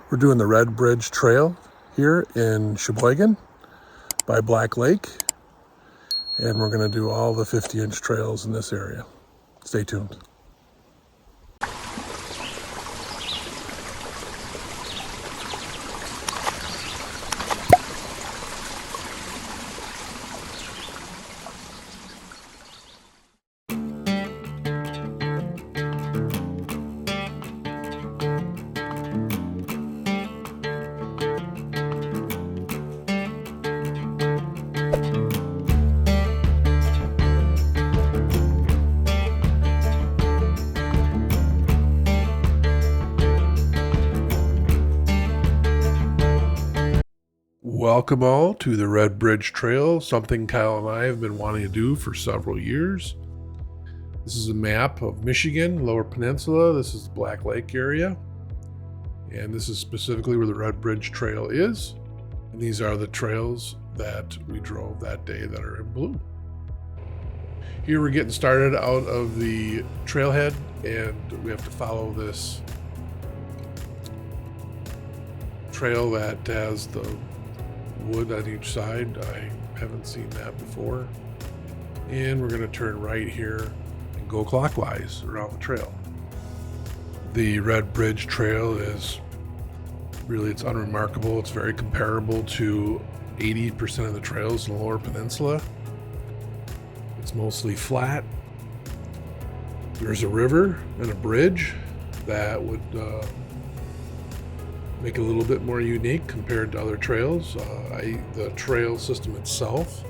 We're doing the Red Bridge Trail here in Cheboygan by Black Lake, and we're going to do all the 50-inch trails in this area. Stay tuned. Welcome all to the Red Bridge Trail, something Kyle and I have been wanting to do for several years. This is a map of Michigan, Lower Peninsula. This is the Black Lake area. And this is specifically where the Red Bridge Trail is. And these are the trails that we drove that day that are in blue. Here we're getting started out of the trailhead, and we have to follow this trail that has the wood on each side. I haven't seen that before. And we're going to turn right here and go clockwise around the trail. The Red Bridge Trail is really, it's unremarkable. It's very comparable to 80% of the trails in the Lower Peninsula. It's mostly flat. There's a river and a bridge that would make it a little bit more unique compared to other trails. The trail system itself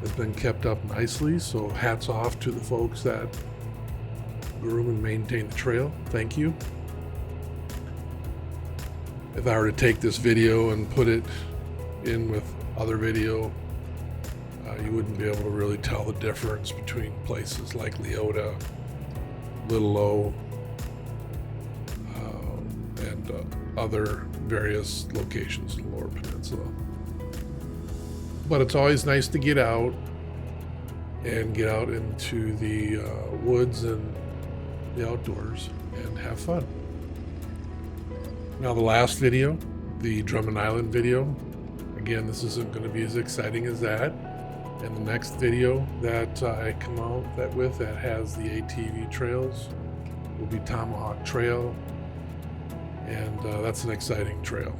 has been kept up nicely, so hats off to the folks that groom and maintain the trail. Thank you. If I were to take this video and put it in with other video, you wouldn't be able to really tell the difference between places like Leota, Little O, and other various locations in the Lower Peninsula. But it's always nice to get out and get out into the woods and the outdoors and have fun. Now the last video, the Drummond Island video, again, this isn't going to be as exciting as that. And the next video that I come out with that has the ATV trails will be Tomahawk Trail. And that's an exciting trail.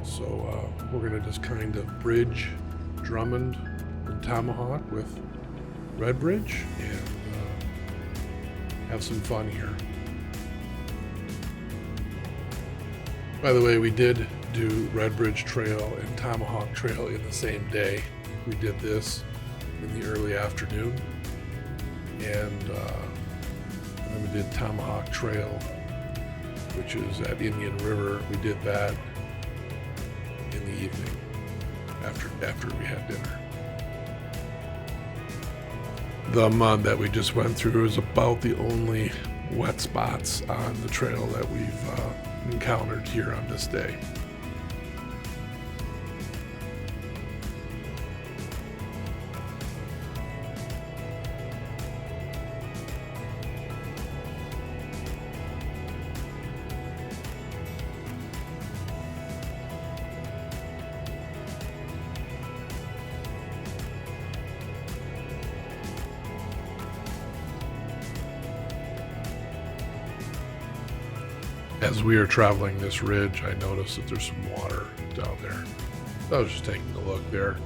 So we're going to just kind of bridge Drummond and Tomahawk with Red Bridge and have some fun here. By the way, we did do Red Bridge Trail and Tomahawk Trail in the same day. We did this in the early afternoon, and then we did Tomahawk Trail, which is at Indian River. We did that in the evening after we had dinner. The mud that we just went through is about the only wet spots on the trail that we've encountered here on this day. As we are traveling this ridge, I noticed that there's some water down there. I was just taking a look there.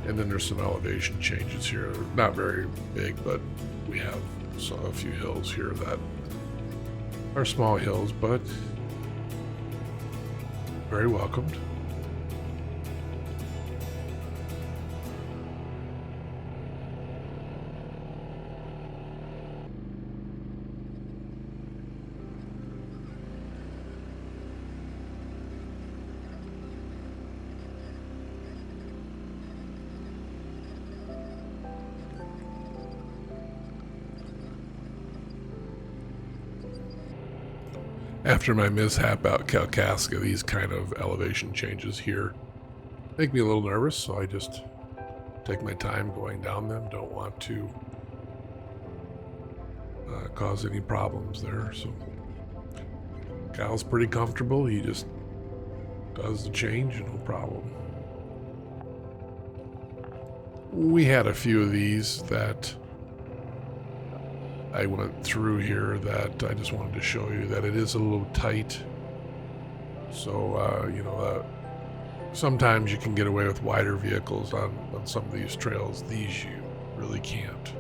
And then there's some elevation changes here. Not very big, but we have a few hills here that are small hills, but very welcomed. After my mishap out Kalkaska, these kind of elevation changes here make me a little nervous, so I just take my time going down them. Don't want to cause any problems there. So Cal's pretty comfortable. He just does the change, no problem. We had a few of these that I went through here that I just wanted to show you that it is a little tight. So, sometimes you can get away with wider vehicles on some of these trails. These you really can't.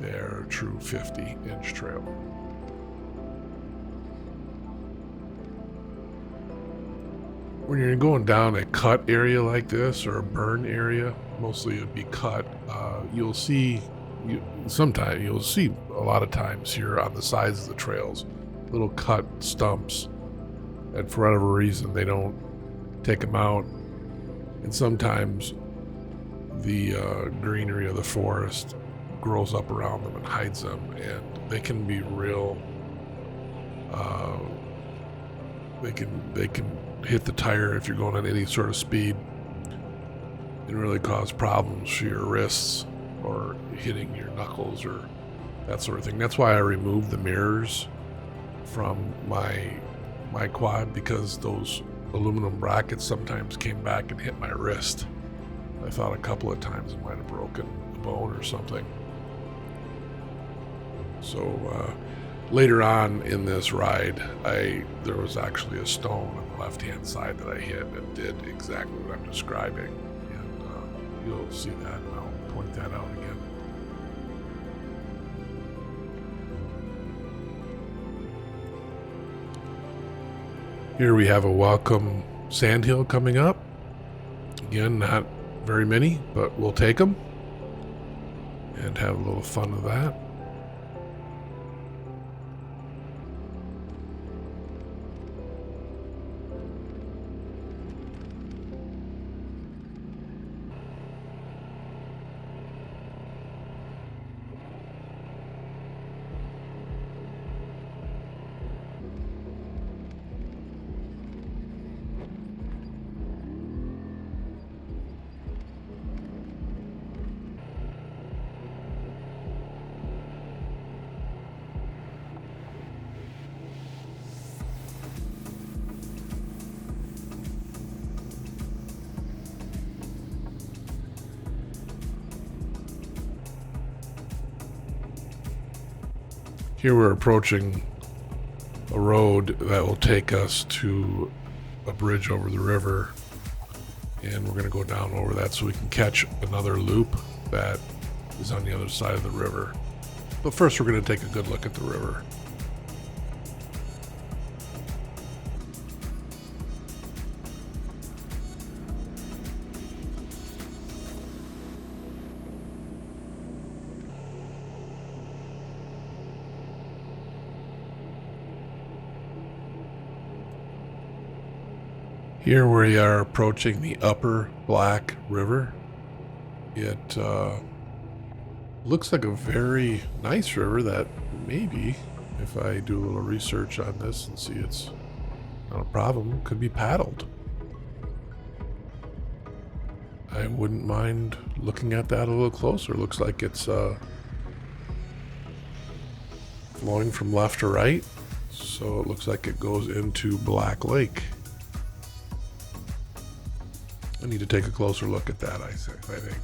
They're a true 50-inch trail. When you're going down a cut area like this, or a burn area, mostly it'd be cut, you'll see a lot of times here on the sides of the trails, little cut stumps, and for whatever reason they don't take them out, and sometimes the greenery of the forest grows up around them and hides them, and they can be real, they can hit the tire if you're going at any sort of speed and really cause problems for your wrists or hitting your knuckles or that sort of thing. That's why I removed the mirrors from my quad, because those aluminum brackets sometimes came back and hit my wrist. I thought a couple of times it might have broken a bone or something. So later on in this ride, there was actually a stone on the left-hand side that I hit that did exactly what I'm describing, and you'll see that, and I'll point that out again. Here we have a welcome sandhill coming up. Again, not very many, but we'll take them and have a little fun with that. Here we're approaching a road that will take us to a bridge over the river, and we're going to go down over that so we can catch another loop that is on the other side of the river. But first we're going to take a good look at the river. Here we are approaching the upper Black River. It looks like a very nice river that maybe, if I do a little research on this and see it's not a problem, could be paddled. I wouldn't mind looking at that a little closer. Looks like it's flowing from left to right, so it looks like it goes into Black Lake. I need to take a closer look at that, I think.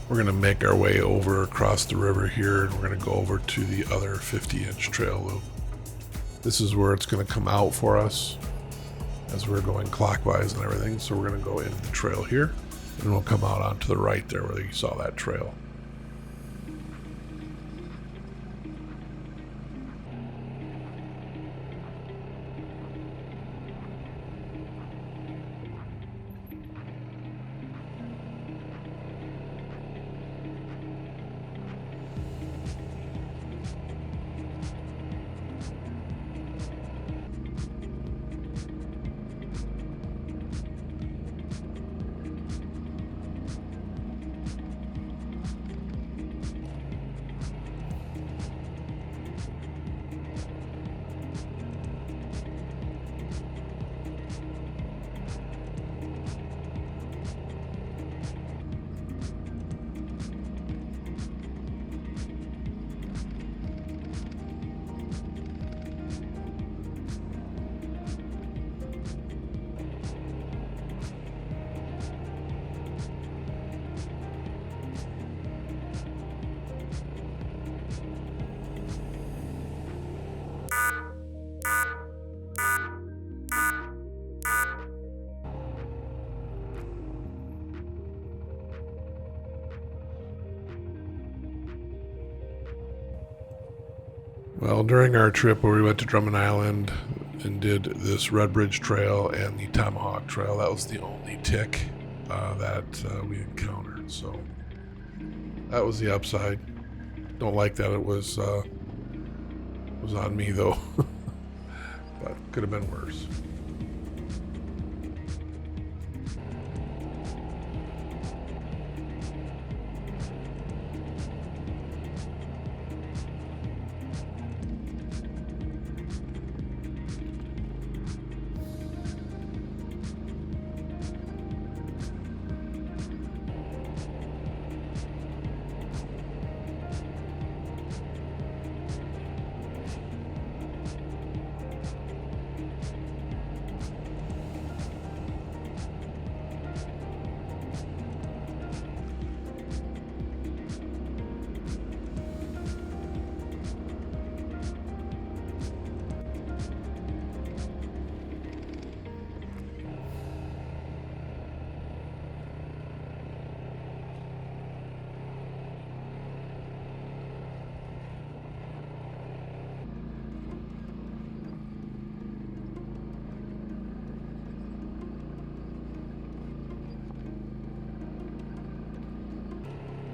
We're going to make our way over across the river here, and we're going to go over to the other 50-inch trail loop. This is where it's going to come out for us as we're going clockwise and everything. So we're going to go into the trail here, and we'll come out onto the right there where you saw that trail. Well, during our trip where we went to Drummond Island and did this Red Bridge Trail and the Tomahawk Trail, that was the only tick that we encountered. So that was the upside. Don't like that it was on me though, but could have been worse.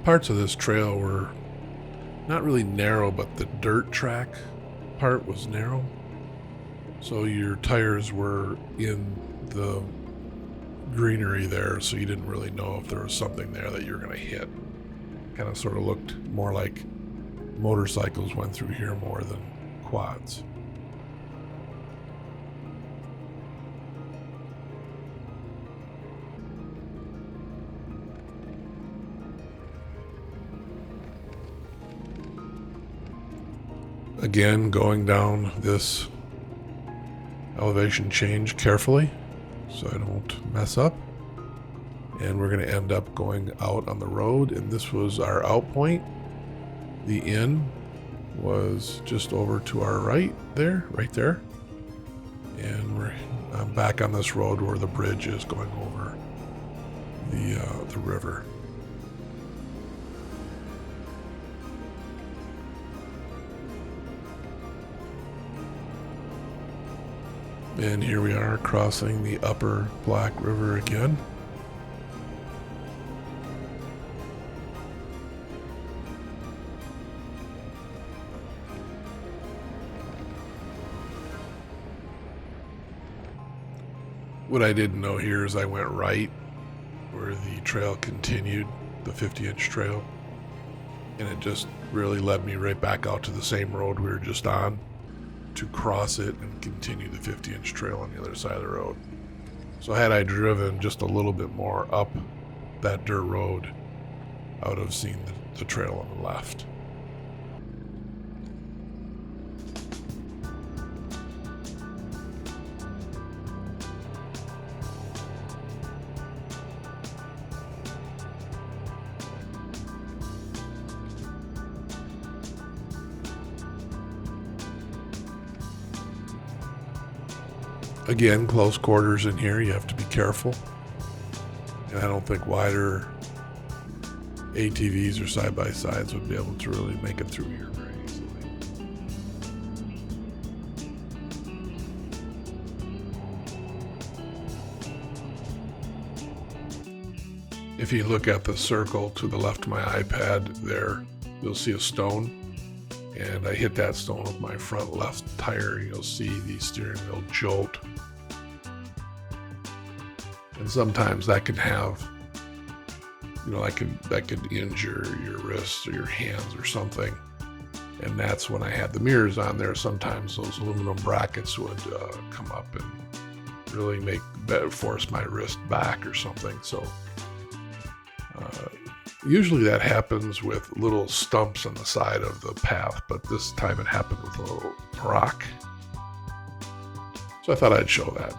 Parts of this trail were not really narrow, but the dirt track part was narrow. So your tires were in the greenery there, so you didn't really know if there was something there that you were going to hit. Kind of sort of looked more like motorcycles went through here more than quads. Again, going down this elevation change carefully so I don't mess up. And we're going to end up going out on the road, and this was our out point. The inn was just over to our right there. And I'm back on this road where the bridge is going over the river. And here we are crossing the upper Black River again. What I didn't know here is I went right where the trail continued, the 50-inch trail, and it just really led me right back out to the same road we were just on to cross it and continue the 50-inch trail on the other side of the road. So had I driven just a little bit more up that dirt road, I would have seen the trail on the left. Again, close quarters in here, you have to be careful. And I don't think wider ATVs or side-by-sides would be able to really make it through here very easily. If you look at the circle to the left of my iPad there, you'll see a stone. And I hit that stone with my front left tire. You'll see the steering wheel jolt. And sometimes that can have, that could injure your wrists or your hands or something. And that's when I had the mirrors on there. Sometimes those aluminum brackets would come up and really force my wrist back or something. So usually that happens with little stumps on the side of the path, but this time it happened with a little rock. So I thought I'd show that.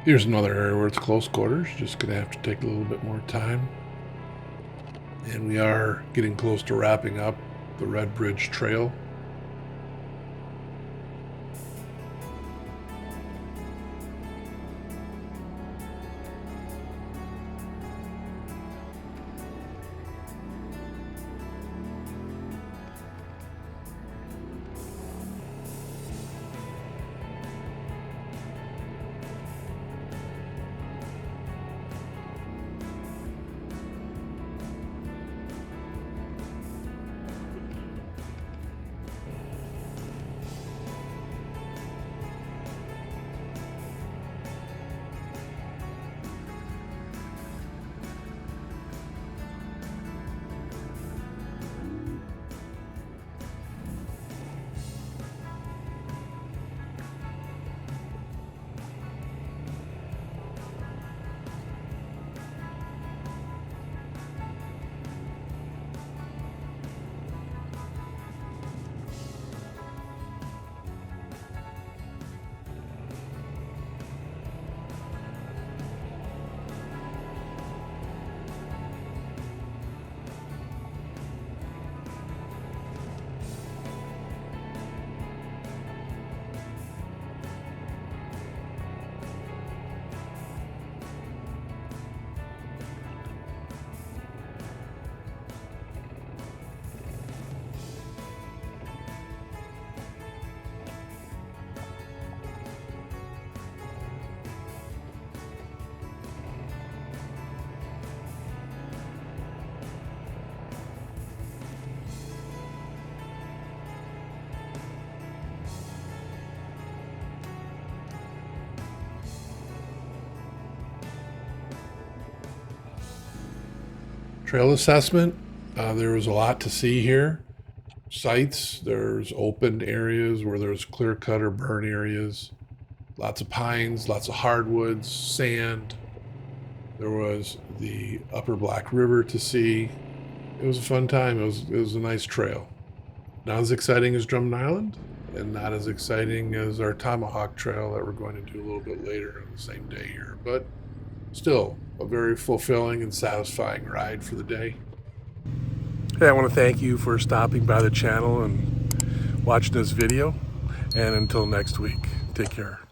Here's another area where it's close quarters. Just going to have to take a little bit more time. And we are getting close to wrapping up the Red Bridge Trail. Trail assessment. There was a lot to see here. Sites, there's open areas where there's clear cut or burn areas. Lots of pines, lots of hardwoods, sand. There was the upper Black River to see. It was a fun time. It was a nice trail. Not as exciting as Drummond Island, and not as exciting as our Tomahawk Trail that we're going to do a little bit later on the same day here, but still a very fulfilling and satisfying ride for the day. Hey, I want to thank you for stopping by the channel and watching this video, and until next week, take care.